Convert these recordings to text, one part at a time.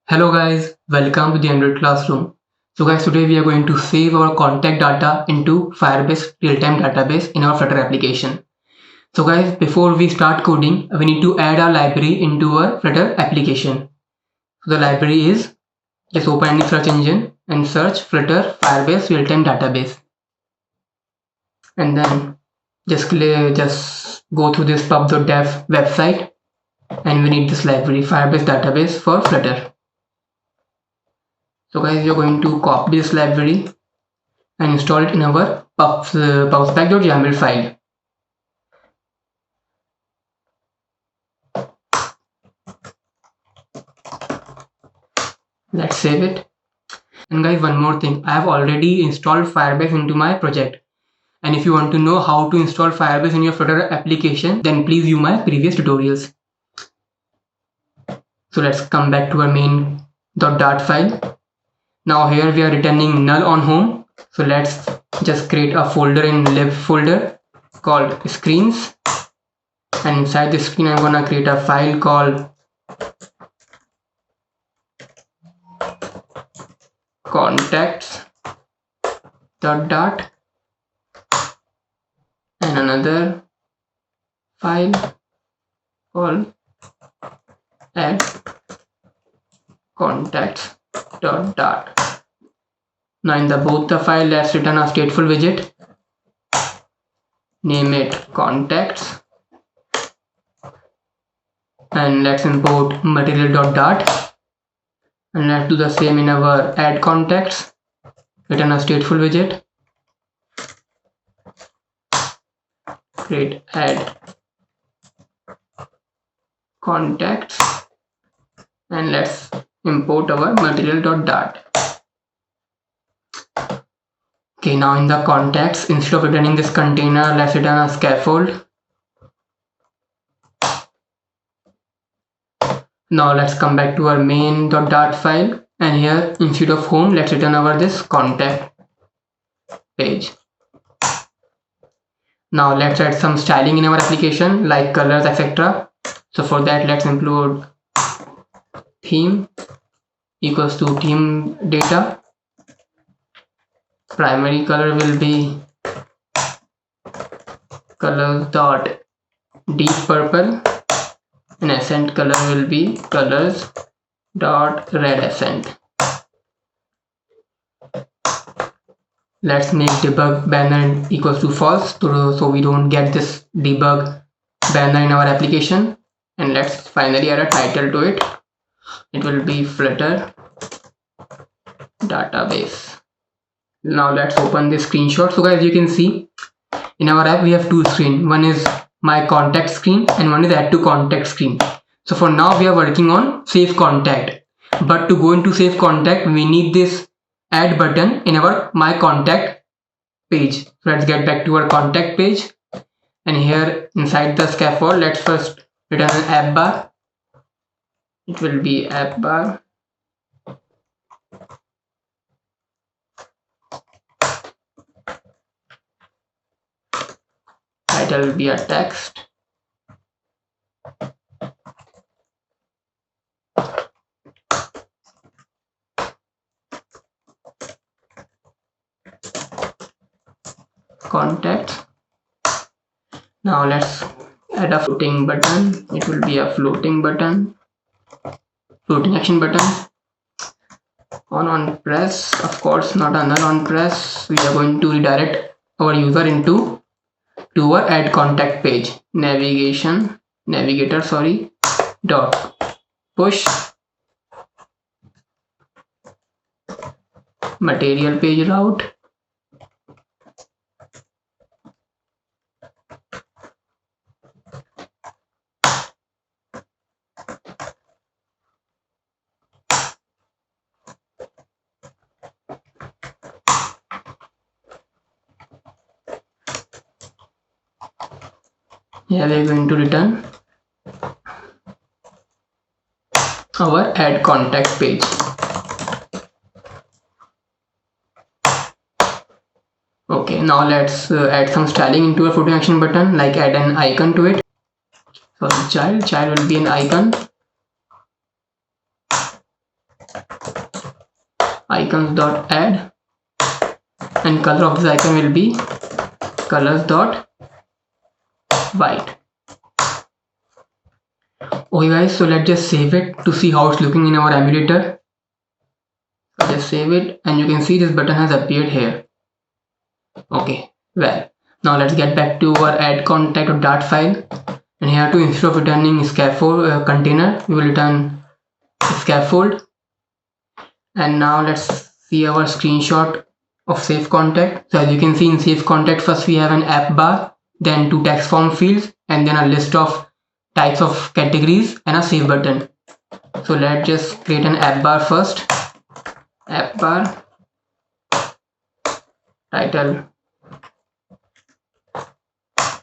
Hello guys, welcome to the Android classroom. So guys, today we are going to save our contact data into Firebase Realtime Database in our Flutter application. So guys, before we start coding, we need to add our library into our Flutter application. So the library is, just open any search engine and search Flutter Firebase Realtime Database. And then just go through this pub.dev website, and we need this library Firebase Database for Flutter. So guys, you're going to copy this library and install it in our pubspec.yaml file. Let's save it. And guys, one more thing, I have already installed Firebase into my project. And if you want to know how to install Firebase in your Flutter application, then please view my previous tutorials. So let's come back to our main.dart file. Now here we are returning null on home. So let's just create a folder in lib folder called screens. And inside the screen, I'm gonna create a file called contacts.dart and another file called add contacts.dart. Now in both the file, let's return a stateful widget. Name it contacts. And let's import material.dart. And let's do the same in our add contacts. Return a stateful widget. Create add contacts. And let's import our material.dart. Okay, now in the contacts, instead of returning this container, let's return a scaffold. Now let's come back to our main.dart file, and here instead of home, let's return over this contact page. Now let's add some styling in our application like colors, etc. So for that, let's include theme equals to theme data. Primary color will be colors.deep purple, and accent color will be colors.red accent. Let's make debug banner equals to false so we don't get this debug banner in our application. And let's finally add a title to it. It will be Flutter Database. Now let's open this screenshot. So guys, you can see in our app we have two screens. One is my contact screen and one is add to contact screen. So for now we are working on save contact, but to go into save contact we need this add button in our my contact page. So let's get back to our contact page, and here inside the scaffold, let's first return an app bar. It will be app bar. Title will be a text. Contact. Now let's add a floating button. It will be a floating button, floating action button. On press, of course not a null on press. We are going to redirect our user to our add contact page. Navigator dot push material page route. Here we are going to return our add contact page. Okay, now let's add some styling into a floating action button, like add an icon to it. So child will be an icon. icons.add, and color of this icon will be colors.white. Okay guys, so let's just save it to see how it's looking in our emulator. So just save it, and you can see this button has appeared here. Okay, well, now let's get back to our add contact.dart file, and here too, instead of returning scaffold container, we will return scaffold. And now let's see our screenshot of save contact. So as you can see in save contact, first we have an app bar, then 2 text form fields, and then a list of types of categories and a save button. So let's just create an app bar first. App bar, title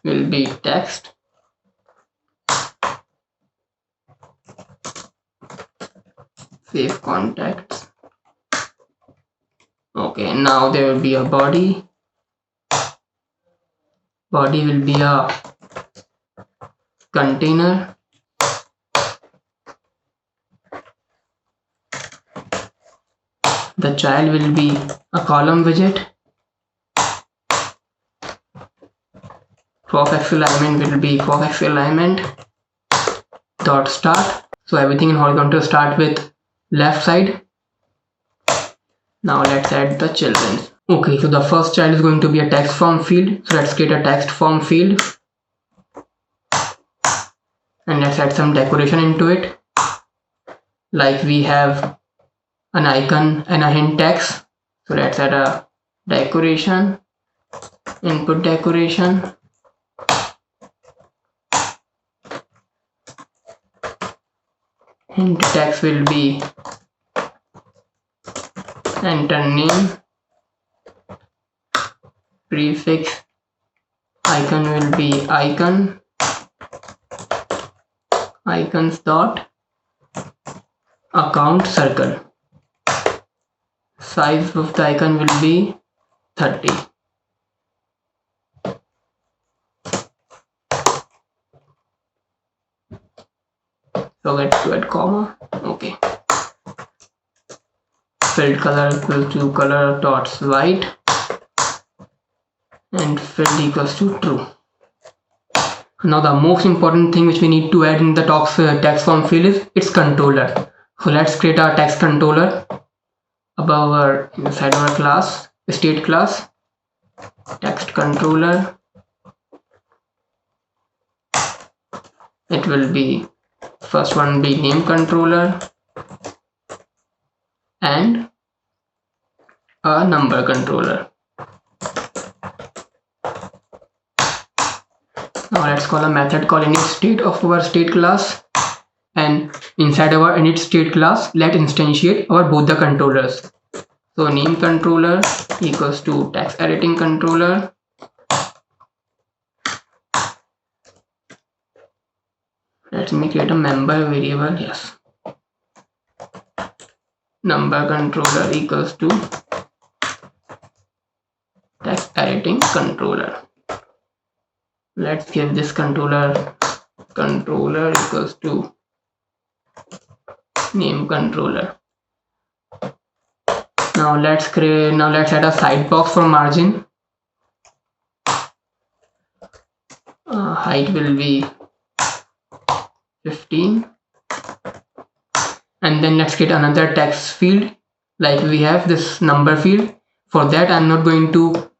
will be text, save contacts. Okay, now there will be a body. Body will be a container. The child will be a column widget. Prof alignment will be prof alignment dot start. So everything in horizontal start with left side. Now let's add the children. Okay, so the first child is going to be a text form field. So let's create a text form field, and let's add some decoration into it. Like we have an icon and a hint text. So let's add a decoration, input decoration. Hint text will be enter name, prefix, icon will be icon, icons dot account circle, size of the icon will be 30. Forget to add comma. Okay. Filled color equals to color dots white, and filled equals to true. Now the most important thing which we need to add in the text form field is its controller. So let's create our text controller above our inside our class, state class, text controller. It will be first one be name controller and a number controller. Now let's call a method called initState of our state class, and inside our initState class let's instantiate our both the controllers. So name controller equals to text editing controller, let me create a member variable. Yes, number controller equals to text editing controller. Let's give this controller equals to name controller. Now let's add a side box for margin. Height will be 15, and then let's create another text field like we have this number field. For that I'm not going to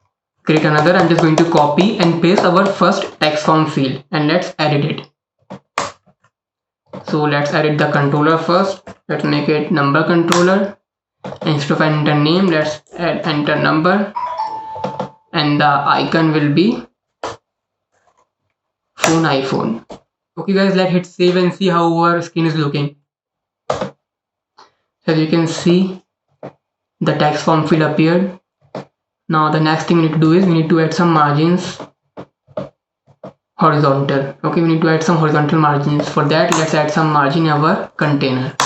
create another, I'm just going to copy and paste our first text form field, and let's edit it. So let's edit the controller first. Let's make it number controller. Instead of enter name, let's add enter number, and the icon will be phone iPhone. Okay guys, let's hit save and see how our screen is looking. As you can see, the text form field appeared. Now the next thing we need to do is we need to add some margins, horizontal. Okay, we need to add some horizontal margins. For that, let's add some margin in our container.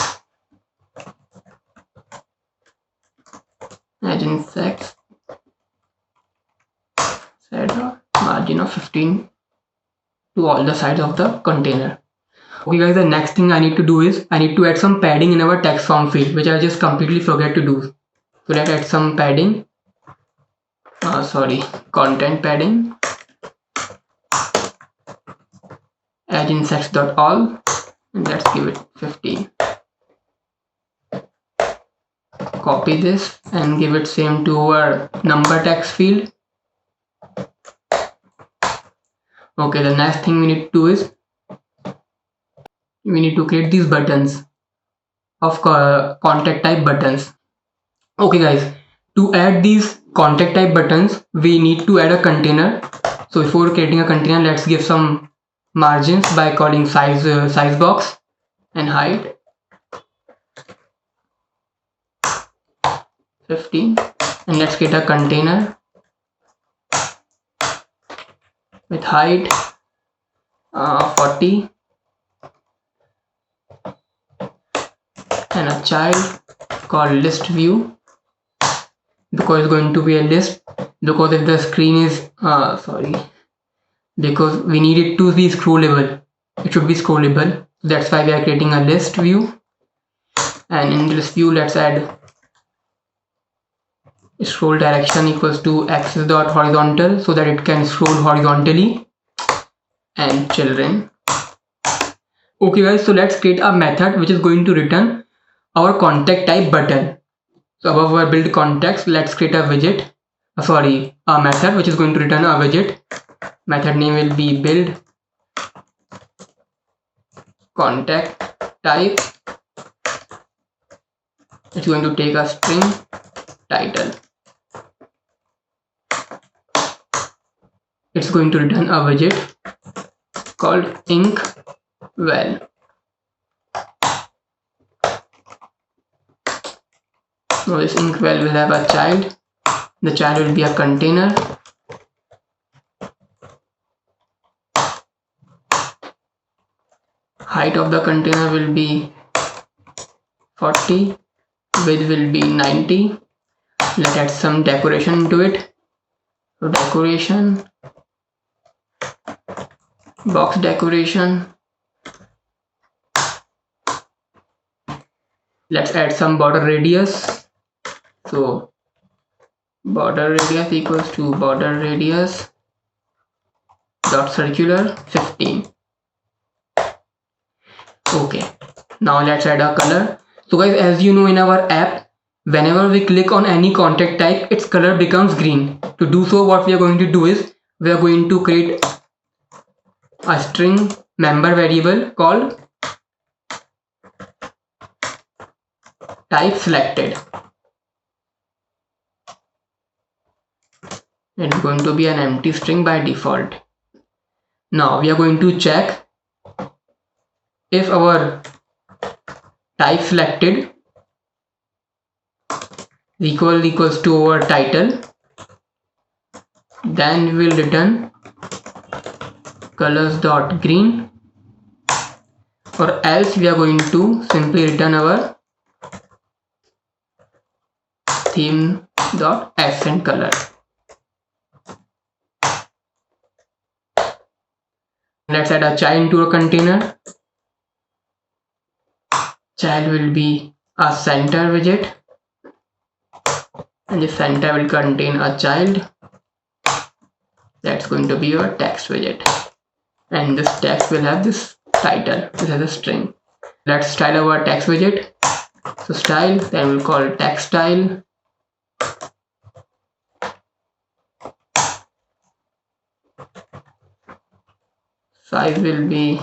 Add in sex, set a margin of 15 to all the sides of the container. Okay guys, the next thing I need to do is I need to add some padding in our text form field, which I just completely forget to do. So let's add some padding, content padding, add insects.all, and let's give it 15. Copy this and give it same to our number text field. Okay, the next thing we need to do is we need to create these buttons of contact type buttons. Okay guys, to add these contact type buttons we need to add a container. So before creating a container, let's give some margins by calling size box and height 15, and let's create a container with height 40 and a child called ListView, because it's going to be a list, because if the screen is because we need it to be scrollable, it should be scrollable, that's why we are creating a list view. And in this view let's add scroll direction equals to axis dot horizontal, so that it can scroll horizontally, and children. Okay guys, so let's create a method which is going to return our contact type button. So above our build context, let's create a widget, a method which is going to return a widget. Method name will be build contact type. It's going to take a string title. It's going to return a widget called inkwell. So this inkwell will have a child. The child will be a container. Height of the container will be 40. Width will be 90. Let's add some decoration into it. So decoration, box decoration. Let's add some border radius. So border radius equals to border radius dot circular 15. Okay, now let's add a color. So guys, as you know, in our app, whenever we click on any contact type, its color becomes green. To do so, what we are going to do is we are going to create a string member variable called type selected. It's going to be an empty string by default. Now we are going to check if our type selected equals to our title, then we will return colors.green, or else we are going to simply return our theme.accent color. Let's add a child into a container. Child will be a center widget, and the center will contain a child. That's going to be your text widget, and this text will have this title. This is a string. Let's style our text widget. So style, then we'll call text style. Size will be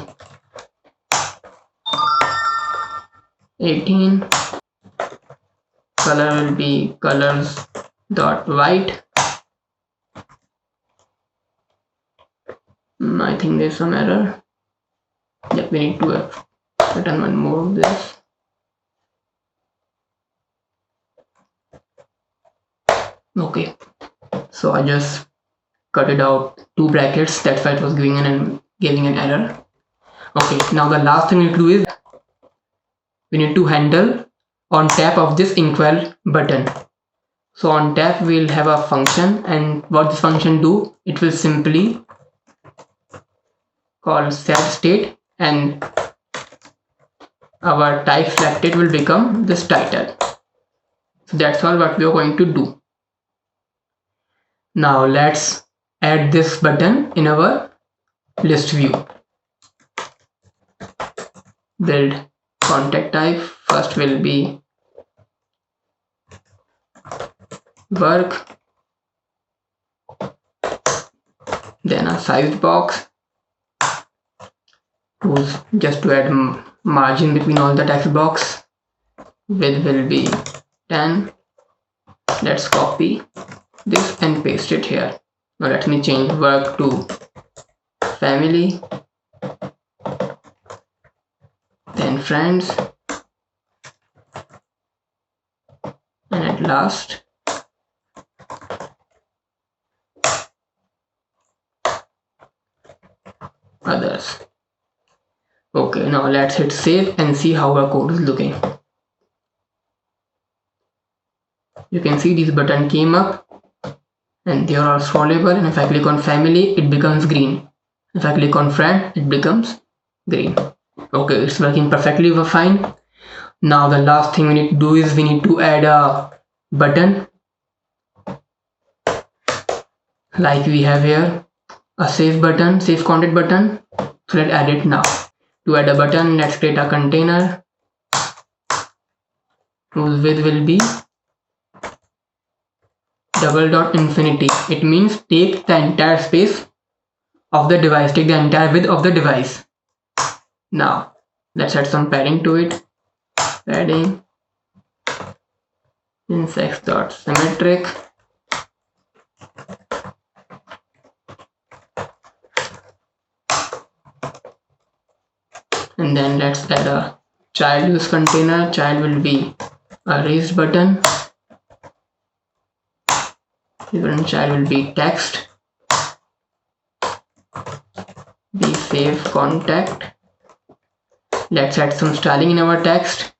18. Color will be colors.white. I think there's some error. Yep, we need to return one more of this. Okay, so I just cut it out 2 brackets. That's why it was giving an error. Okay, now the last thing we need to do is we need to handle on tap of this inkwell button. So on tap we'll have a function, and what this function do, it will simply call set state, and our type selected will become this title. So that's all what we are going to do. Now let's add this button in our list view. Build contact type. First will be work, then a sized box, just to add margin between all the text box. Width will be 10. Let's copy this and paste it here. Now let me change work to family, then friends, and at last others. Okay, now let's hit save and see how our code is looking. You can see this button came up and they are all scrollable, and if I click on family it becomes green. If I click on friend it becomes green. Okay, it's working perfectly fine. Now the last thing we need to do is we need to add a button like we have here, a save button, save content button. So let's add it now. To add a button, let's create a container whose width will be $infinity. It means take the entire space of the device, take the entire width of the device. Now let's add some padding to it. Padding index.symmetric. And then let's add a child to this container. Child will be a raised button. Even child will be text. Be save contact. Let's add some styling in our text.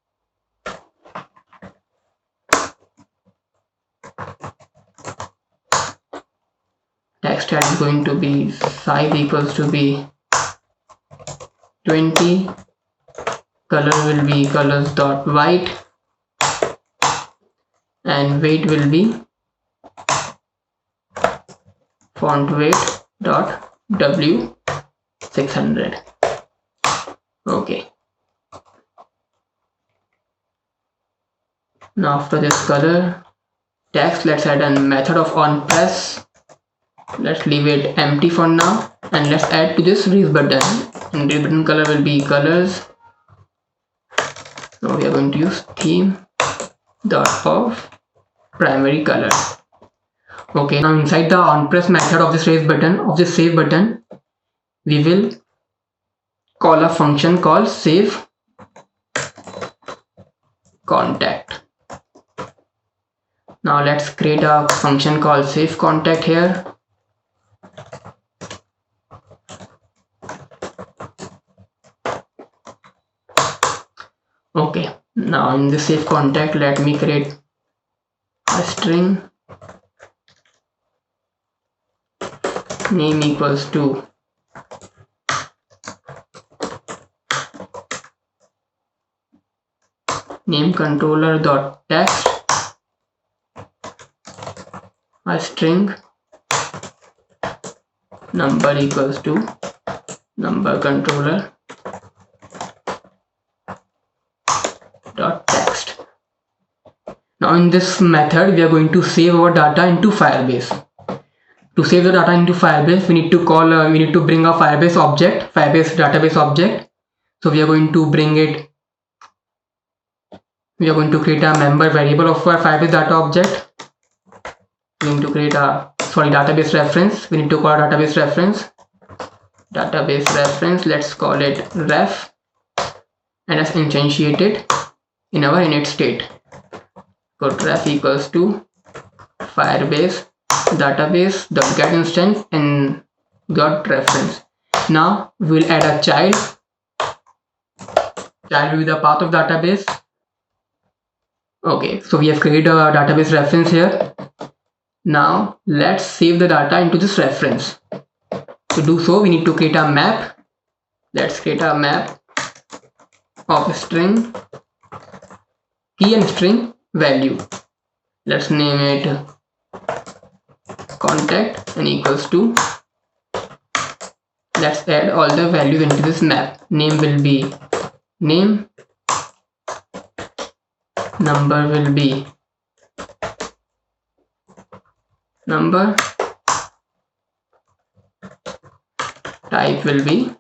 Text tag is going to be size equals to be 20. Color will be colors.white, and weight will be font weight.w600. Okay. Now after this color text, let's add a method of onPress. Let's leave it empty for now, and let's add to this raise button, and raise button color will be colors. So we are going to use theme.of primary color. Okay, now inside the onPress method of this raise button, of this save button, we will call a function called save contact. Now let's create a function called save contact here. Okay, now in the save contact, let me create a string name equals to name controller dot text, a string number equals to number controller dot text. Now in this method we are going to save our data into Firebase. To save the data into Firebase, we need to bring a Firebase object, Firebase database object. So we are going to bring it. We are going to create a member variable of our Firebase data object. We need to create a database reference. We need to call a database reference. Database reference. Let's call it ref, and let's instantiate it in our init state. Put ref equals to Firebase database dot get instance and got reference. Now we will add a child. Child will be the path of database. Okay, so we have created a database reference here. Now let's save the data into this reference. To do so, we need to create a map. Let's create a map of string key and string value. let's name it contact and equals to, let's add all the values into this map. Name will be name, number will be number, type will be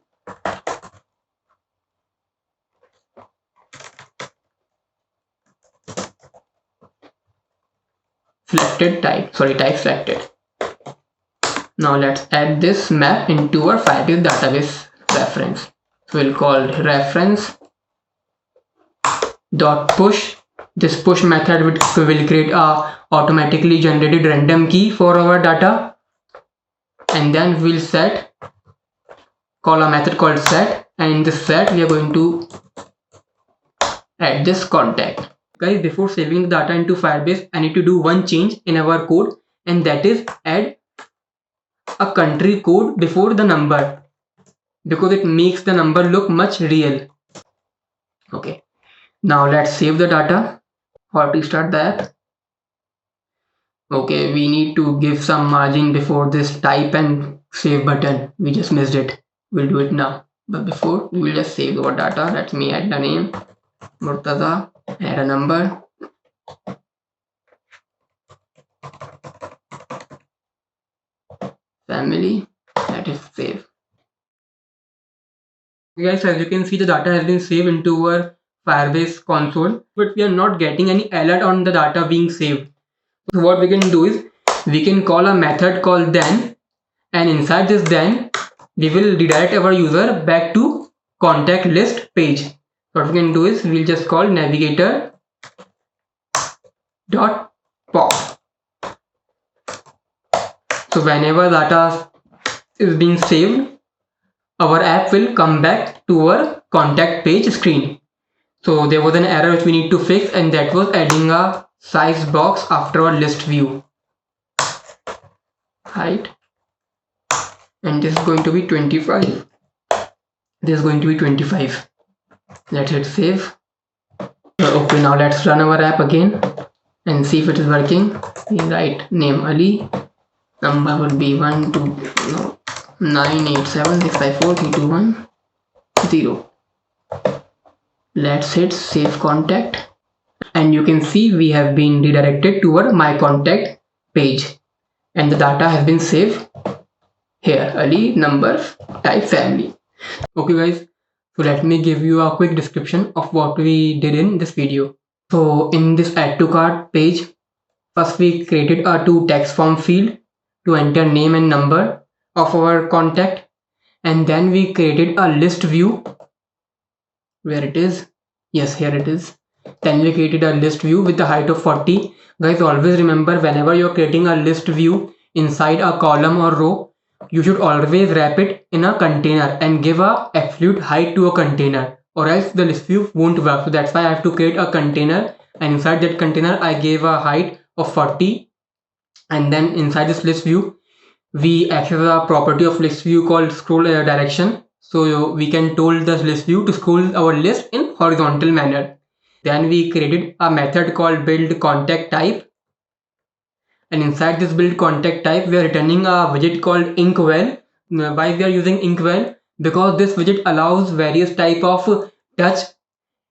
selected type, type selected. Now let's add this map into our Firebase database reference. So we'll call reference dot push. This push method will create a automatically generated random key for our data, and then we'll call a method called set, and in this set we are going to add this contact. Guys, before saving the data into Firebase, I need to do one change in our code, and that is add a country code before the number, because it makes the number look much real. Okay, now let's save the data or restart the app. Okay, we need to give some margin before this type and save button. We just missed it. We'll do it now, but before we will just save our data. Let me add the name Murtaza, add a number, family, that is save. Okay guys, as you can see, the data has been saved into our Firebase console, but we are not getting any alert on the data being saved. So what we can do is we can call a method called then, and inside this then we will redirect our user back to contact list page. What we can do is we'll just call navigator dot pop. So whenever data is being saved, our app will come back to our contact page screen. So there was an error which we need to fix, and that was adding a size box after our list view. Height, and this is going to be 25. This is going to be 25. Let's hit save. Okay, now let's run our app again and see if it is working. We write name Ali, number will be 987654321 Let's hit save contact, and you can see we have been redirected to our my contact page, and the data has been saved here. Ali, number, type, family. Okay guys, so let me give you a quick description of what we did in this video. So in this add to cart page, first we created a two text form field to enter name and number of our contact, and then we created a list view. Where it is? Yes, here it is. Then we created a list view with the height of 40. Guys, always remember, whenever you're creating a list view inside a column or row, you should always wrap it in a container and give a absolute height to a container, or else the list view won't work. So that's why I have to create a container, and inside that container I gave a height of 40, and then inside this list view we access a property of list view called scroll direction. So we can tell the list view to scroll our list in horizontal manner. Then we created a method called build contact type, and inside this build contact type we are returning a widget called inkwell. Why we are using inkwell? Because this widget allows various type of touch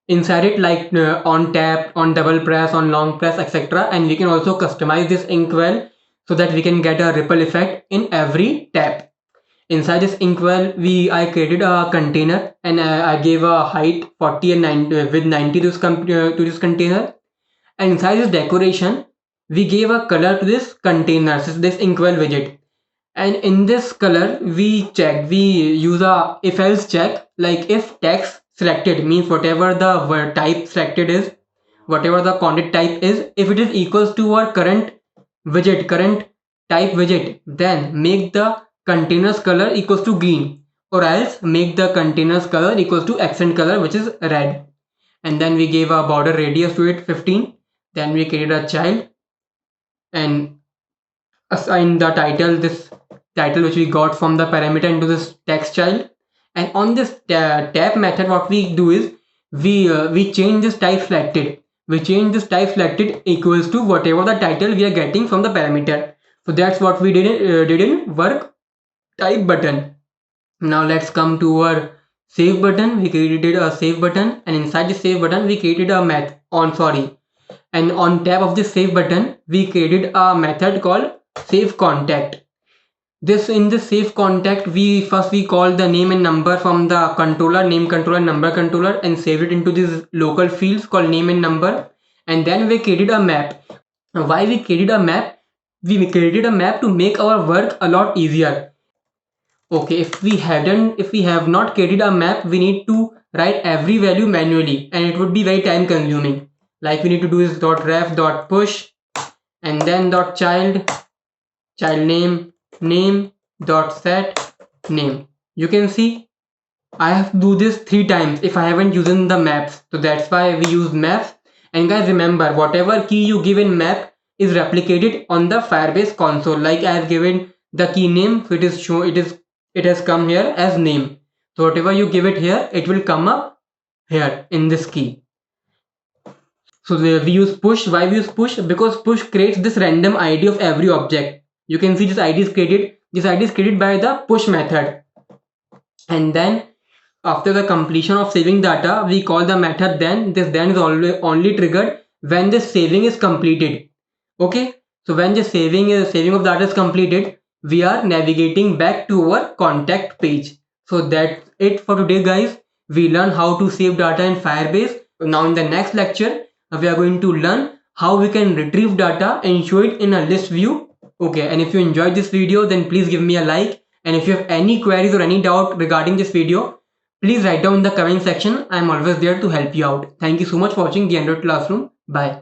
inside it, like on tap, on double press, on long press, etc. And we can also customize this inkwell so that we can get a ripple effect in every tap. Inside this inkwell I created a container, and I gave a height 40 and 90 with 90 to this container, and inside this decoration we gave a color to this container, this inkwell widget. And in this color we use a if else check, like if text selected means whatever the type selected is, whatever the content type is, if it is equals to our current type widget, then make the container's color equals to green, or else make the container's color equals to accent color, which is red. And then we gave a border radius to it 15. Then we created a child and assign the title, this title which we got from the parameter, into this text child. And on this tab method, what we do is we change this type selected. we change this type selected equals to whatever the title we are getting from the parameter. So that's what we did in work type button. Now let's come to our save button. We created a save button, and inside the save button we created a and on top of the save button we created a method called save contact. This in the save contact we call the name and number from the controller, name controller, number controller, and save it into these local fields called name and number. And then we created a map. Why we created a map? We created a map to make our work a lot easier. Okay, if we have not created a map, we need to write every value manually, and it would be very time consuming. Like we need to do is .ref.push and then .child name .set name. You can see I have to do this 3 times if I haven't used the maps. So that's why we use maps. And guys, remember, whatever key you give in map is replicated on the Firebase console. Like I have given the key name, so it has come here as name. So whatever you give it here, it will come up here in this key. So we use push. Why we use push? Because push creates this random ID of every object. You can see this ID is created. This ID is created by the push method. And then after the completion of saving data, we call the method then. This then is only triggered when the saving is completed. Okay. So when the saving of data is completed, we are navigating back to our contact page. So that's it for today, guys. We learn how to save data in Firebase. Now in the next lecture, we are going to learn how we can retrieve data and show it in a list view. Okay, and if you enjoyed this video, then please give me a like. And if you have any queries or any doubt regarding this video, please write down in the comment section. I am always there to help you out. Thank you so much for watching the Android Classroom. Bye.